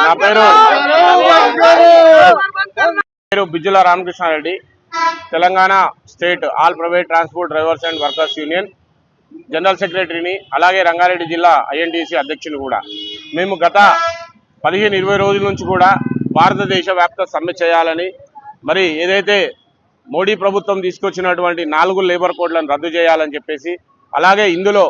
నా పేరు Bijjula Ramakrishna Reddy, Telangana state all private transport drivers and workers union general సెక్రటరీని, అలాగే రంగారెడ్డి జిల్లా ఐఎన్టీసీ అధ్యక్షుని కూడా. మేము గత 15-20 రోజుల నుంచి కూడా భారతదేశ వ్యాప్త సమ్మె చేయాలని, మరి ఏదైతే మోడీ ప్రభుత్వం తీసుకొచ్చినటువంటి 4 లేబర్ కోడ్లను రద్దు చేయాలని చెప్పేసి, అలాగే ఇందులో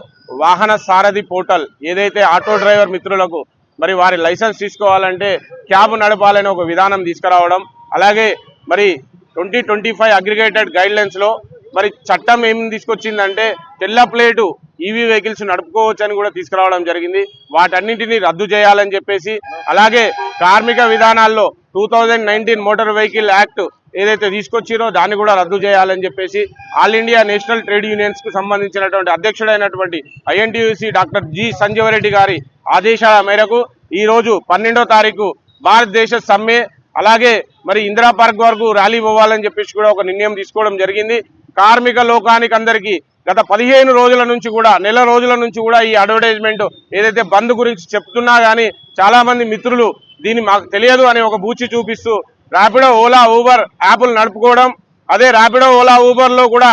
వాహన సారథి పోర్టల్ ఏదైతే ఆటో డ్రైవర్ మిత్రులకు మరి వారి లైసెన్స్ తీసుకోవాలంటే క్యాబ్ నడపాలని ఒక విధానం తీసుకురావడం, అలాగే మరి 2025 అగ్రిగేటెడ్ గైడ్లైన్స్లో మరి చట్టం ఏం తీసుకొచ్చిందంటే తెల్ల ప్లేటు ఈవీ వెహికల్స్ నడుపుకోవచ్చు అని కూడా తీసుకురావడం జరిగింది. వాటన్నింటినీ రద్దు చేయాలని చెప్పేసి, అలాగే కార్మిక విధానాల్లో 2019 మోటార్ వెహికల్ యాక్ట్ ఏదైతే తీసుకొచ్చిరో దాన్ని కూడా రద్దు చేయాలని చెప్పేసి all India national trade unions కు సంబంధించినటువంటి అధ్యక్షుడైనటువంటి ఐఎన్టీయూసీ డాక్టర్ జి సంజీవరెడ్డి గారి ఆదేశాల మేరకు ఈ రోజు 12వ తారీఖు భారతదేశ సమ్మె, అలాగే మరి ఇందిరా పార్క్ వరకు ర్యాలీ పోవాలని చెప్పేసి కూడా ఒక నిర్ణయం తీసుకోవడం జరిగింది. కార్మిక లోకానికి అందరికీ గత 15 రోజుల నుంచి కూడా, నెల రోజుల నుంచి కూడా ఈ అడ్వర్టైజ్మెంట్ ఏదైతే బంద్ గురించి చెప్తున్నా కానీ చాలా మంది మిత్రులు దీన్ని మాకు తెలియదు అని ఒక బూచి చూపిస్తూ ర్యాపిడో, ఓలా, ఊబర్ యాప్లు నడుపుకోవడం, అదే ర్యాపిడో, ఓలా, ఊబర్లో కూడా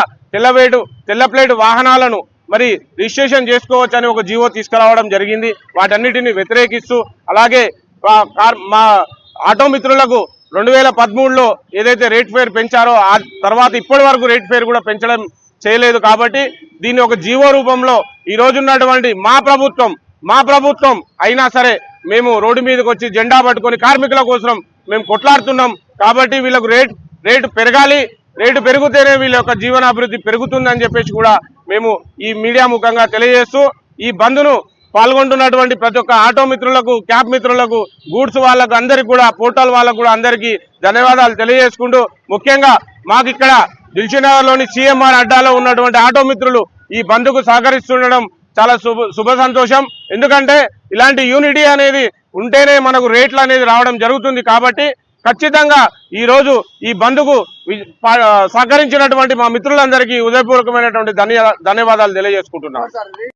తెల్ల ప్లేట్ వాహనాలను మరి రిజిస్ట్రేషన్ చేసుకోవచ్చని ఒక జీవో తీసుకురావడం జరిగింది. వాటన్నిటిని వ్యతిరేకిస్తూ, అలాగే మా ఆటో మిత్రులకు 2013లో ఏదైతే రేట్ ఫేర్ పెంచారో ఆ తర్వాత ఇప్పటి వరకు రేట్ ఫేర్ కూడా పెంచడం చేయలేదు. కాబట్టి దీన్ని ఒక జీవో రూపంలో ఈ రోజు ఉన్నటువంటి మా ప్రభుత్వం అయినా సరే మేము రోడ్డు మీదకి వచ్చి జెండా పట్టుకొని కార్మికుల కోసం మేము కొట్లాడుతున్నాం. కాబట్టి వీళ్ళకు రేటు పెరగాలి, రేటు పెరిగితేనే వీళ్ళ యొక్క జీవనాభివృద్ధి పెరుగుతుందని చెప్పేసి కూడా మేము ఈ మీడియా ముఖంగా తెలియజేస్తూ, ఈ బంద్ను పాల్గొంటున్నటువంటి ప్రతి ఒక్క ఆటో మిత్రులకు, క్యాబ్ మిత్రులకు, గూడ్స్ వాళ్ళకు అందరికీ కూడా, పోర్టల్ వాళ్ళకు కూడా అందరికీ ధన్యవాదాలు తెలియజేసుకుంటూ, ముఖ్యంగా మాకు ఇక్కడ దిల్షునగర్లోని సిఎంఆర్ అడ్డాలో ఉన్నటువంటి ఆటో మిత్రులు ఈ బంద్కు సహకరిస్తుండడం చాలా శుభ సంతోషం. ఎందుకంటే ఇలాంటి యూనిటీ అనేది ఉంటేనే మనకు రేట్లు అనేది రావడం జరుగుతుంది. కాబట్టి ఖచ్చితంగా ఈ రోజు ఈ బంద్కు సహకరించినటువంటి మా మిత్రులందరికీ హృదయపూర్వకమైనటువంటి ధన్యవాదాలు తెలియజేసుకుంటున్నాను.